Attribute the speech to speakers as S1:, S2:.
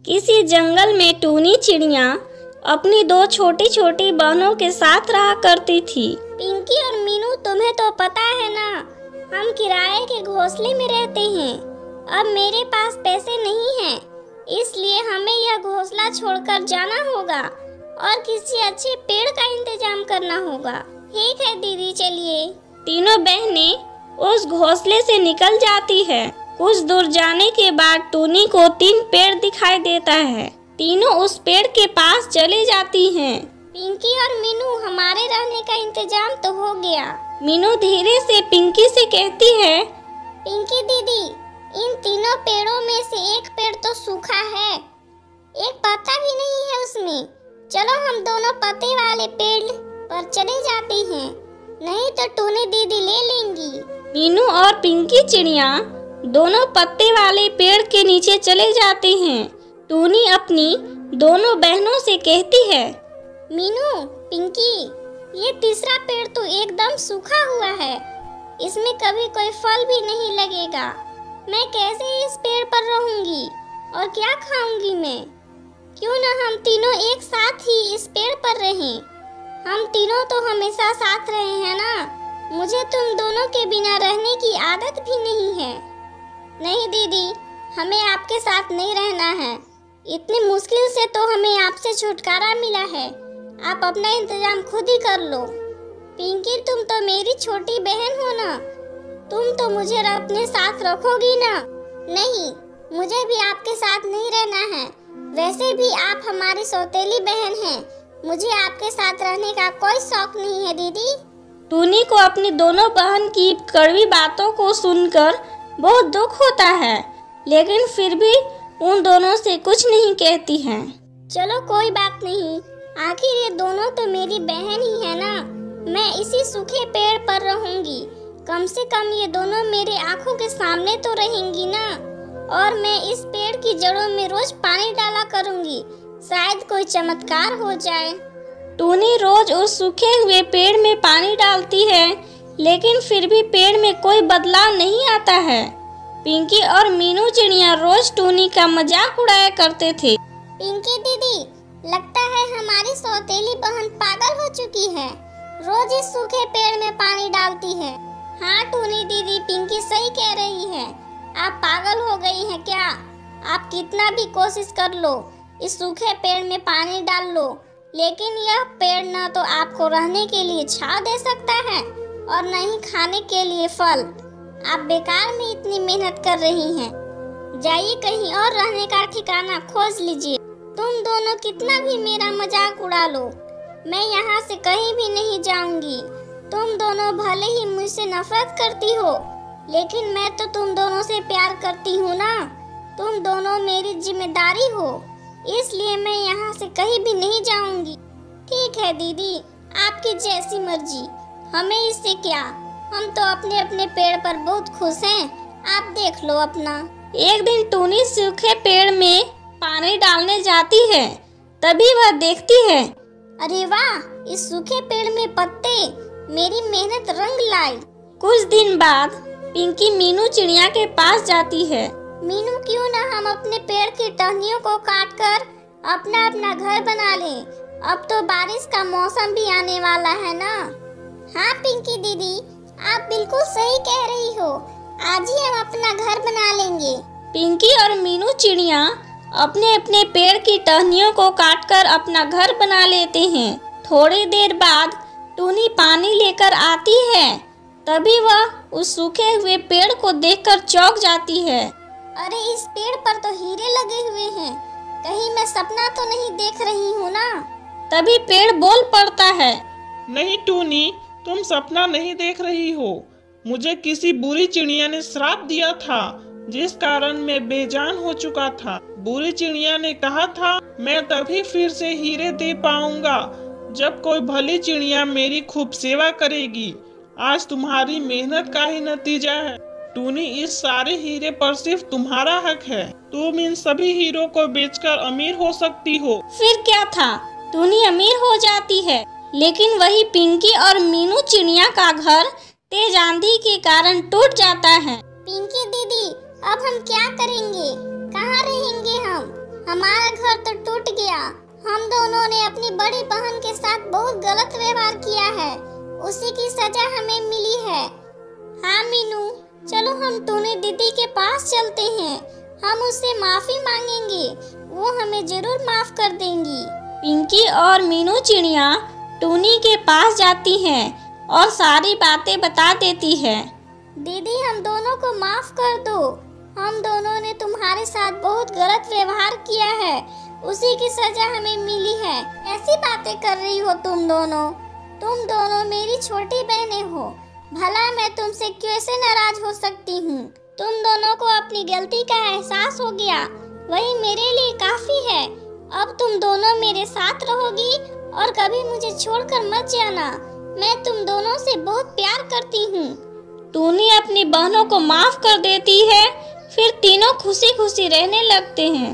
S1: किसी जंगल में टूनी चिड़िया अपनी दो छोटी छोटी बहनों के साथ रहा करती थी। पिंकी और मीनू, तुम्हें तो पता है ना, हम किराए के घोंसले में रहते हैं। अब मेरे पास पैसे नहीं हैं, इसलिए हमें यह घोंसला छोड़कर जाना होगा और किसी अच्छे पेड़ का इंतजाम करना होगा। ठीक है दीदी, चलिए। तीनों बहनें उस घोंसले से निकल जाती है। कुछ दूर जाने के बाद टूनी को 3 पेड़ दिखाई देता है। तीनों उस पेड़ के पास चले जाती हैं। पिंकी और मीनू, हमारे रहने का इंतजाम तो हो गया। मीनू धीरे से पिंकी से कहती है, पिंकी दीदी, इन तीनों पेड़ों में से एक पेड़ तो सूखा है, एक पत्ता भी नहीं है उसमें। चलो हम दोनों पत्ते वाले पेड़ पर चले जाते हैं, नहीं तो टूनी दीदी ले लेंगी। मीनू और पिंकी चिड़िया दोनों पत्ते वाले पेड़ के नीचे चले जाते हैं। टूनी अपनी दोनों बहनों से कहती है, मीनू, पिंकी, ये तीसरा पेड़ तो एकदम सूखा हुआ है, इसमें कभी कोई फल भी नहीं लगेगा। मैं कैसे इस पेड़ पर रहूंगी और क्या खाऊंगी मैं? क्यों न हम तीनों एक साथ ही इस पेड़ पर रहें। हम तीनों तो हमेशा साथ रहे हैं ना। मुझे तुम दोनों के बिना रहने की आदत भी नहीं है। नहीं दीदी, हमें आपके साथ नहीं रहना है। इतनी मुश्किल से तो हमें आपसे छुटकारा मिला है। आप अपना इंतजाम खुद ही कर लो। पिंकी, तुम तो मेरी छोटी बहन हो ना, तुम तो मुझे अपने साथ रखोगी ना? नहीं, मुझे भी आपके साथ नहीं रहना है। वैसे भी आप हमारी सौतेली बहन हैं। मुझे आपके साथ रहने का कोई शौक नहीं है दीदी। टूनी को अपनी दोनों बहन की कड़वी बातों को सुनकर बहुत दुख होता है, लेकिन फिर भी उन दोनों से कुछ नहीं कहती है। चलो कोई बात नहीं, आखिर ये दोनों तो मेरी बहन ही है ना। मैं इसी सूखे पेड़ पर रहूंगी। कम से कम ये दोनों मेरे आंखों के सामने तो रहेंगी ना। और मैं इस पेड़ की जड़ों में रोज पानी डाला करूंगी, शायद कोई चमत्कार हो जाए। टूनी रोज उस सूखे हुए पेड़ में पानी डालती है, लेकिन फिर भी पेड़ में कोई बदलाव नहीं आता है। पिंकी और मीनू चिड़िया रोज टूनी का मजाक उड़ाया करते थे। पिंकी दीदी, लगता है हमारी सौतेली बहन पागल हो चुकी है, रोज इस सूखे पेड़ में पानी डालती है। हाँ टूनी दीदी, पिंकी सही कह रही है। आप पागल हो गई हैं क्या? आप कितना भी कोशिश कर लो, इस सूखे पेड़ में पानी डाल लो, लेकिन यह पेड़ न तो आपको रहने के लिए छांव दे सकता है और न ही खाने के लिए फल। आप बेकार में इतनी मेहनत कर रही हैं। जाइए कहीं और रहने का ठिकाना खोज लीजिए। तुम दोनों कितना भी मेरा मजाक उड़ा लो, मैं यहाँ से कहीं भी नहीं जाऊंगी। तुम दोनों भले ही मुझसे नफरत करती हो, लेकिन मैं तो तुम दोनों से प्यार करती हूँ ना। तुम दोनों मेरी जिम्मेदारी हो, इसलिए मैं यहाँ से कहीं भी नहीं जाऊंगी। ठीक है दीदी, आपकी जैसी मर्जी, हमें इससे क्या। हम तो अपने अपने पेड़ पर बहुत खुश हैं, आप देख लो अपना। एक दिन टूनी सूखे पेड़ में पानी डालने जाती है, तभी वह देखती है, अरे वाह, इस सूखे पेड़ में पत्ते, मेरी मेहनत रंग लाई। कुछ दिन बाद पिंकी मीनू चिड़िया के पास जाती है। मीनू, क्यों ना हम अपने पेड़ की टहनियों को काटकर अपना अपना घर बना लें। अब तो बारिश का मौसम भी आने वाला है ना। हाँ पिंकी दीदी, आप बिल्कुल सही कह रही हो, आज ही हम अपना घर बना लेंगे। पिंकी और मीनू चिड़िया अपने अपने पेड़ की टहनियों को काटकर अपना घर बना लेते हैं। थोड़ी देर बाद टूनी पानी लेकर आती है, तभी वह उस सूखे हुए पेड़ को देखकर चौंक जाती है। अरे, इस पेड़ पर तो हीरे लगे हुए हैं, कहीं मैं सपना तो नहीं देख रही हूँ ना। तभी पेड़ बोल पड़ता है,
S2: नहीं टूनी, तुम सपना नहीं देख रही हो। मुझे किसी बुरी चिड़िया ने श्राप दिया था, जिस कारण मैं बेजान हो चुका था। बुरी चिड़िया ने कहा था मैं तभी फिर से हीरे दे पाऊंगा जब कोई भली चिड़िया मेरी खूब सेवा करेगी। आज तुम्हारी मेहनत का ही नतीजा है टूनी, इस सारे हीरे पर सिर्फ तुम्हारा हक है। तुम इन सभी हीरों को बेचकर अमीर हो सकती हो।
S1: फिर क्या था, टूनी अमीर हो जाती है। लेकिन वही पिंकी और मीनू चिड़िया का घर तेज आंधी के कारण टूट जाता है।
S3: पिंकी दीदी, अब हम क्या करेंगे? कहाँ रहेंगे हम? हमारा घर तो टूट गया। हम दोनों ने अपनी बड़ी बहन के साथ बहुत गलत व्यवहार किया है, उसी की सजा हमें मिली है। हाँ मीनू, चलो हम टूनी दीदी के पास चलते हैं। हम उससे माफी मांगेंगे, वो हमें जरूर माफ कर देंगी।
S1: पिंकी और मीनू चिड़िया टूनी के पास जाती हैं और सारी बातें बता देती है।
S3: दीदी, हम दोनों को माफ कर दो। हम दोनों ने तुम्हारे साथ बहुत गलत व्यवहार किया है, उसी की सजा हमें मिली है। ऐसी बातें कर रही हो तुम दोनों मेरी छोटी बहनें हो। भला मैं तुमसे कैसे नाराज हो सकती हूँ? तुम दोनों को अपनी गलती का एहसास हो गया, वही मेरे लिए काफी है। अब तुम दोनों मेरे साथ रहोगी और कभी मुझे छोड़कर मत जाना। मैं तुम दोनों से बहुत प्यार करती हूँ।
S1: टूनी अपनी बहनों को माफ कर देती है, फिर तीनों खुशी खुशी रहने लगते हैं।